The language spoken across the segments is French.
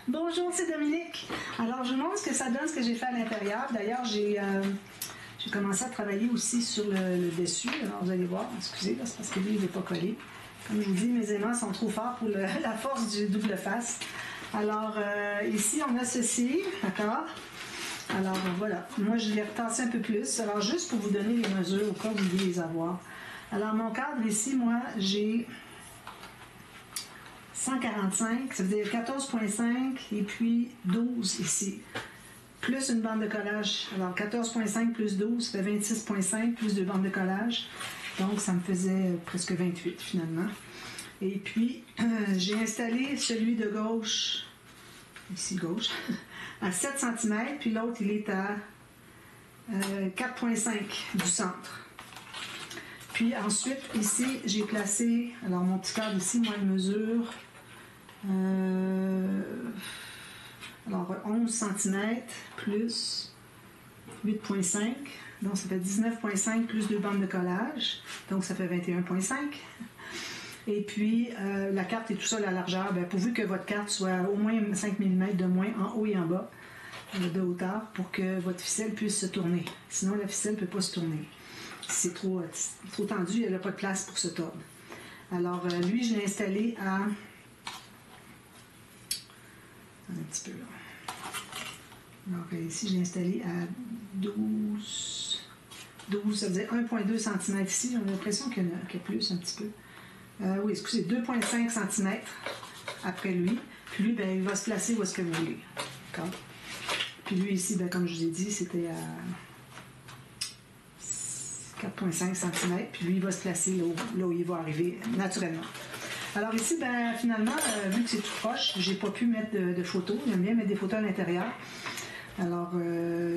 Bonjour, c'est Dominique. Alors, je vous montre ce que ça donne, ce que j'ai fait à l'intérieur. D'ailleurs, j'ai commencé à travailler aussi sur le dessus. Alors, vous allez voir, excusez, là, c'est parce que lui, il n'est pas collé. Comme je vous dis, mes aimants sont trop forts pour la force du double face. Alors, ici, on a ceci, d'accord? Alors, voilà. Moi, je l'ai retassé un peu plus. Alors, juste pour vous donner les mesures, au cas où vous voulez les avoir. Alors, mon cadre ici, moi, j'ai 145, ça veut dire 14,5 et puis 12 ici. Plus une bande de collage. Alors, 14,5 plus 12, ça fait 26,5 plus deux bandes de collage. Donc, ça me faisait presque 28 finalement. Et puis, j'ai installé celui de gauche, ici gauche, à 7 cm, puis l'autre, il est à 4,5 du centre. Puis ensuite, ici, j'ai placé, alors mon petit cadre ici, moi, il mesure, alors 11 cm plus 8,5, donc ça fait 19,5 plus deux bandes de collage, donc ça fait 21,5. Et puis, la carte et tout ça, la largeur, bien, pourvu que votre carte soit au moins 5 mm de moins en haut et en bas de hauteur pour que votre ficelle puisse se tourner. Sinon, la ficelle ne peut pas se tourner. Si c'est trop tendu, elle n'a pas de place pour se tordre. Alors, lui, je l'ai installé à... Un petit peu là. Alors, ici, je l'ai installé à 12, ça faisait 1,2 cm ici. J'ai l'impression qu'il y a plus un petit peu. Oui, excusez, 2,5 cm après lui. Puis lui, ben, il va se placer où est-ce que vous voulez. D'accord? Puis lui, ici, ben, comme je vous ai dit, c'était à 4,5 cm. Puis lui, il va se placer là où il va arriver naturellement. Alors ici, ben, finalement, vu que c'est tout proche, j'ai pas pu mettre de photos. J'aime bien mettre des photos à l'intérieur. Alors,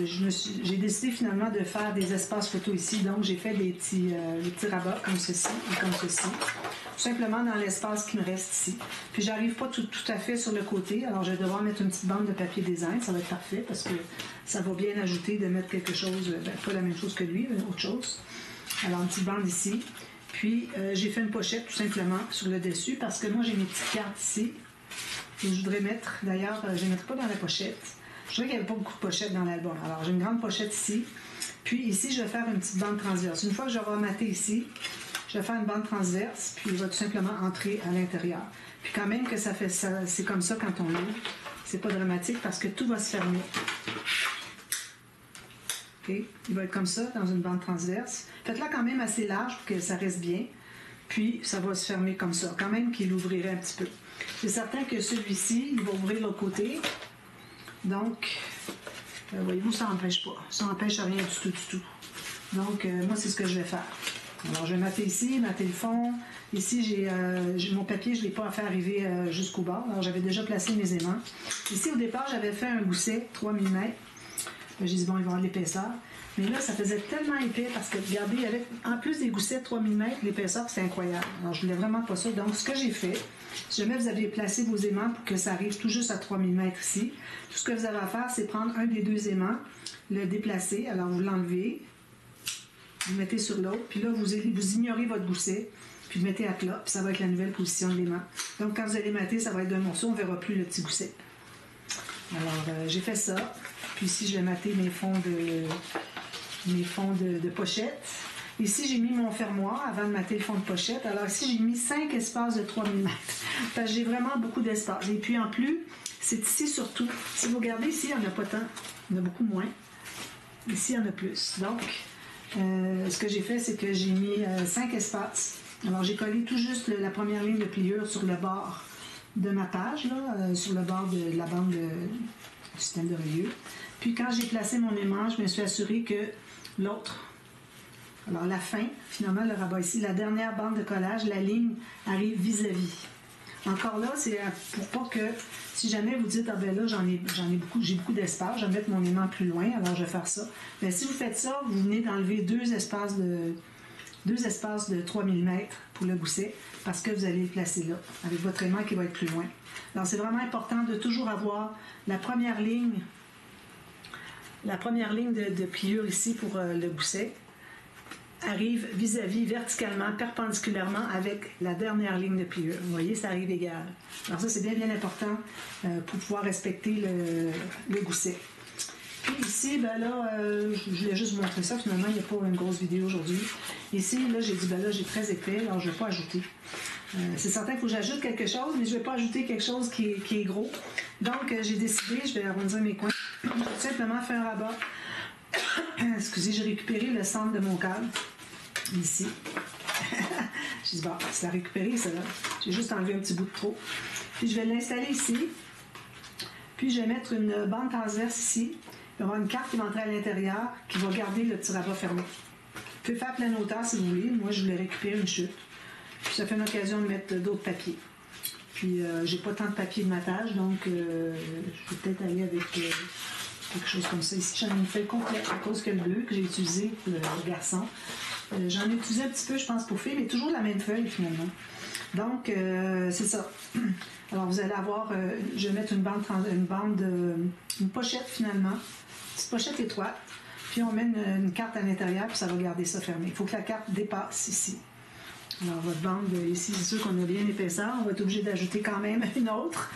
j'ai décidé finalement de faire des espaces photos ici. Donc, j'ai fait des petits rabats comme ceci et comme ceci. Tout simplement dans l'espace qui me reste ici. Puis, j'arrive pas tout à fait sur le côté. Alors, je vais devoir mettre une petite bande de papier design. Ça va être parfait parce que ça va bien ajouter de mettre quelque chose, ben, pas la même chose que lui, mais autre chose. Alors, une petite bande ici. Puis, j'ai fait une pochette tout simplement sur le dessus parce que moi, j'ai mes petites cartes ici. Et je voudrais mettre, d'ailleurs, je ne les mettrai pas dans la pochette. Je trouvais qu'il n'y avait pas beaucoup de pochettes dans l'album. Alors, j'ai une grande pochette ici. Puis ici, je vais faire une petite bande transverse. Une fois que j'aurai maté ici, je vais faire une bande transverse, puis il va tout simplement entrer à l'intérieur. Puis quand même que ça fait ça, c'est comme ça quand on ouvre. C'est pas dramatique parce que tout va se fermer. OK? Il va être comme ça, dans une bande transverse. Faites-la quand même assez large pour que ça reste bien. Puis, ça va se fermer comme ça. Quand même qu'il ouvrirait un petit peu. C'est certain que celui-ci, il va ouvrir de l'autre côté. Donc, voyez-vous, ça n'empêche pas. Ça n'empêche rien du tout. Donc, moi, c'est ce que je vais faire. Alors, je vais mater ici, mater le fond. Ici, j'ai mon papier, je ne l'ai pas fait arriver jusqu'au bord. Alors, j'avais déjà placé mes aimants. Ici, au départ, j'avais fait un gousset, 3 mm. J'ai dit, bon, il va y avoir de l'épaisseur. Mais là, ça faisait tellement épais parce que, regardez, avec, en plus des goussets de 3 mm, l'épaisseur, c'est incroyable. Alors, je voulais vraiment pas ça. Donc, ce que j'ai fait, si jamais vous avez placé vos aimants pour que ça arrive tout juste à 3 mm ici, tout ce que vous avez à faire, c'est prendre un des deux aimants, le déplacer. Alors, vous l'enlevez, vous le mettez sur l'autre, puis là, vous ignorez votre gousset, puis vous le mettez à plat, puis ça va être la nouvelle position de l'aimant. Donc, quand vous allez mater, ça va être d'un morceau, on ne verra plus le petit gousset. Alors, j'ai fait ça. Puis ici, je vais mater mes fonds de pochette. Ici, j'ai mis mon fermoir avant de mater le fond de pochette. Alors ici, j'ai mis 5 espaces de 3 mm. Parce que j'ai vraiment beaucoup d'espace. Et puis en plus, c'est ici surtout. Si vous regardez ici, il n'y en a pas tant. Il y en a beaucoup moins. Ici, il y en a plus. Donc, ce que j'ai fait, c'est que j'ai mis 5 espaces. Alors, j'ai collé tout juste la première ligne de pliure sur le bord de ma page, là, sur le bord de la bande du système de reliure. Puis quand j'ai placé mon aimant, je me suis assurée que l'autre, alors la fin, finalement le rabat ici, la dernière bande de collage, la ligne arrive vis-à-vis. Encore là, c'est pour pas que, si jamais vous dites, ah ben là, j'ai beaucoup d'espace, je vais mettre mon aimant plus loin, alors je vais faire ça. Mais si vous faites ça, vous venez d'enlever deux espaces de 3 mm pour le gousset, parce que vous allez le placer là, avec votre aimant qui va être plus loin. Alors c'est vraiment important de toujours avoir la première ligne de pliure ici pour le gousset. arrive vis-à-vis, verticalement, perpendiculairement avec la dernière ligne de pliure. Vous voyez, ça arrive égal. Alors ça, c'est bien important pour pouvoir respecter le gousset. Puis ici, ben là, je voulais juste vous montrer ça. Finalement, il n'y a pas une grosse vidéo aujourd'hui. Ici, là, j'ai dit, ben là, j'ai très épais, alors je ne vais pas ajouter. C'est certain qu'il faut que j'ajoute quelque chose, mais je ne vais pas ajouter quelque chose qui est gros. Donc, j'ai décidé, je vais arrondir mes coins. Je vais simplement faire un rabat. Excusez, j'ai récupéré le centre de mon câble. Ici. J'ai dit, bon, c'est à récupérer, ça là. J'ai juste enlevé un petit bout de trop. Puis, je vais l'installer ici. Puis, je vais mettre une bande transverse ici. Il va y avoir une carte qui va entrer à l'intérieur qui va garder le petit rabat fermé. Vous pouvez faire plein hauteur si vous voulez. Moi, je voulais récupérer une chute. Puis ça fait une occasion de mettre d'autres papiers. Puis j'ai pas tant de papier de matage, donc je vais peut-être aller avec quelque chose comme ça. Ici, j'en ai une feuille complète à cause que le bleu que j'ai utilisé pour le garçon. J'en ai utilisé un petit peu, je pense, pour filles, mais toujours la même feuille finalement. Donc, c'est ça. Alors, vous allez avoir, je vais mettre une pochette finalement, une petite pochette étroite, puis on met une carte à l'intérieur, puis ça va garder ça fermé. Il faut que la carte dépasse ici. Alors, votre bande ici, c'est sûr qu'on a bien l'épaisseur, on va être obligé d'ajouter quand même une autre.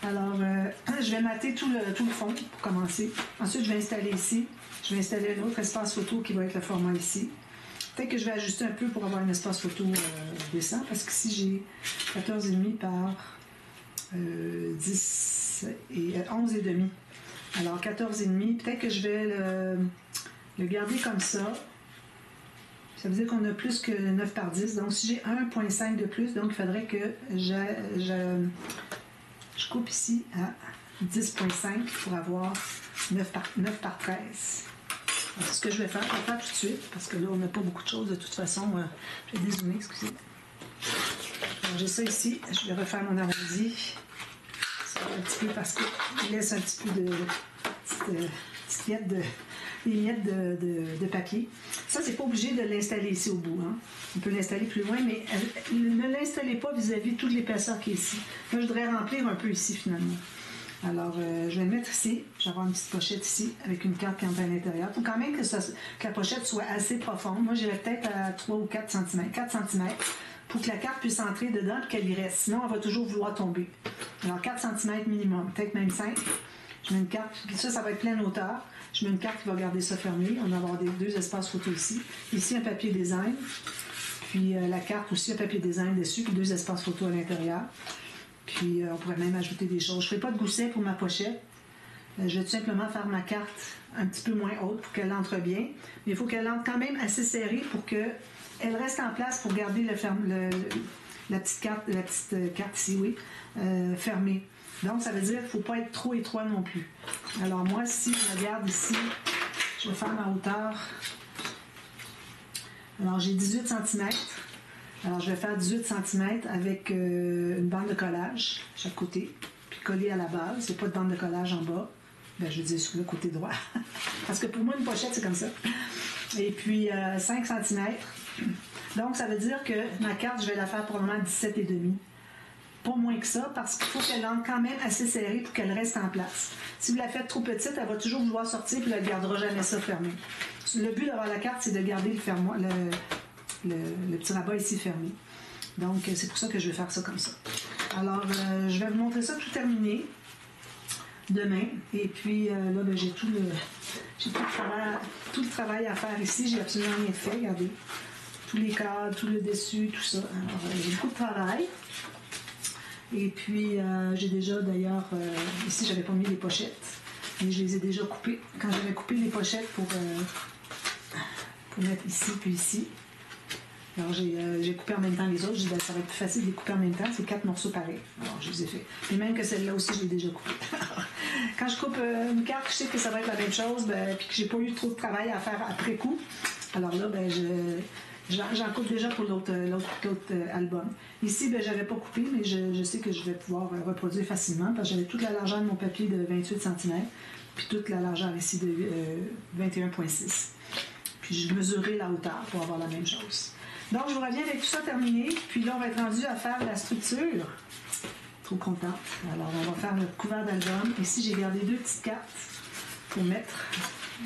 Alors, je vais mater tout le fond pour commencer. Ensuite, je vais installer ici, je vais installer un autre espace photo qui va être le format ici. Peut-être que je vais ajuster un peu pour avoir un espace photo décent, parce que si j'ai 14,5 par 10 et 11,5. Alors 14,5, peut-être que je vais le garder comme ça. Ça veut dire qu'on a plus que 9 par 10. Donc si j'ai 1,5 de plus, donc il faudrait que je coupe ici à 10,5 pour avoir 9 par 13. Alors, ce que je vais faire tout de suite, parce que là on n'a pas beaucoup de choses de toute façon. Je vais dézoomer, excusez. Alors j'ai ça ici, je vais refaire mon arrondi. Un petit peu parce qu'il laisse un petit peu de miettes de papier. Ça, c'est pas obligé de l'installer ici au bout. Hein. On peut l'installer plus loin, mais ne l'installez pas vis-à-vis toute l'épaisseur qui est ici. Moi, je voudrais remplir un peu ici, finalement. Alors, je vais le mettre ici. Je vais avoir une petite pochette ici avec une carte qui entre à l'intérieur. Il faut quand même que la pochette soit assez profonde. Moi, j'irais peut-être à 3 ou 4 cm. 4 cm pour que la carte puisse entrer dedans et qu'elle y reste. Sinon, elle va toujours vouloir tomber. Alors, 4 cm minimum, peut-être même 5. Je mets une carte, ça va être pleine hauteur. Je mets une carte qui va garder ça fermé. On va avoir deux espaces photo ici. Ici, un papier design. Puis la carte aussi, un papier design dessus, puis 2 espaces photo à l'intérieur. Puis on pourrait même ajouter des choses. Je ne ferai pas de gousset pour ma pochette. Je vais tout simplement faire ma carte un petit peu moins haute pour qu'elle entre bien. Mais il faut qu'elle entre quand même assez serrée pour qu'elle reste en place pour garder la petite carte ici, oui, fermée. Donc, ça veut dire qu'il ne faut pas être trop étroit non plus. Alors, moi, si je regarde ici, je vais faire ma hauteur. Alors, j'ai 18 cm. Alors, je vais faire 18 cm avec une bande de collage, chaque côté, puis coller à la base. Il n'y a pas de bande de collage en bas. Ben, je veux dire sur le côté droit. Parce que pour moi, une pochette, c'est comme ça. Et puis, 5 cm. Donc, ça veut dire que ma carte, je vais la faire probablement 17,5. Pas moins que ça, parce qu'il faut qu'elle entre quand même assez serrée pour qu'elle reste en place. Si vous la faites trop petite, elle va toujours vouloir sortir puis elle ne gardera jamais ça fermé. Le but d'avoir la carte, c'est de garder le petit rabat ici fermé. Donc, c'est pour ça que je vais faire ça comme ça. Alors, je vais vous montrer ça tout terminé demain. Et puis, là, ben, j'ai tout le travail à faire ici. J'ai absolument rien fait. Regardez. Tous les cadres, tout le dessus, tout ça. Alors, j'ai beaucoup de travail. Et puis, j'ai déjà, d'ailleurs, ici, j'avais pas mis les pochettes, mais je les ai déjà coupées. Quand j'avais coupé les pochettes pour mettre ici puis ici, alors j'ai coupé en même temps les autres. Je dis, ben, ça va être plus facile de les couper en même temps. C'est 4 morceaux pareils. Alors, je les ai fait. Et même que celle-là aussi, je l'ai déjà coupée. Quand je coupe une carte, je sais que ça va être la même chose, ben, puis que j'ai pas eu trop de travail à faire après coup. Alors là, ben, j'en coupe déjà pour l'autre album. Ici, ben, je n'avais pas coupé, mais je sais que je vais pouvoir reproduire facilement parce que j'avais toute la largeur de mon papier de 28 cm, puis toute la largeur ici de 21,6. Puis je mesurais la hauteur pour avoir la même chose. Donc, je vous reviens avec tout ça terminé. Puis là, on va être rendu à faire la structure. Trop contente. Alors, on va faire notre couvert d'album. Ici, j'ai gardé 2 petites cartes pour mettre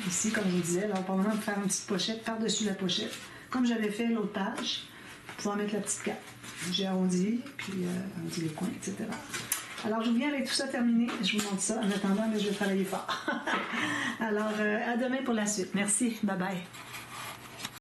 ici, comme je vous disais. Alors, probablement faire une petite pochette par-dessus la pochette. comme j'avais fait l'autre page, pour pouvoir mettre la petite carte. J'ai arrondi, puis arrondi les coins, etc. Alors, je vous viens avec tout ça terminé. Je vous montre ça. En attendant, mais je vais travailler fort. Alors, à demain pour la suite. Merci. Bye-bye.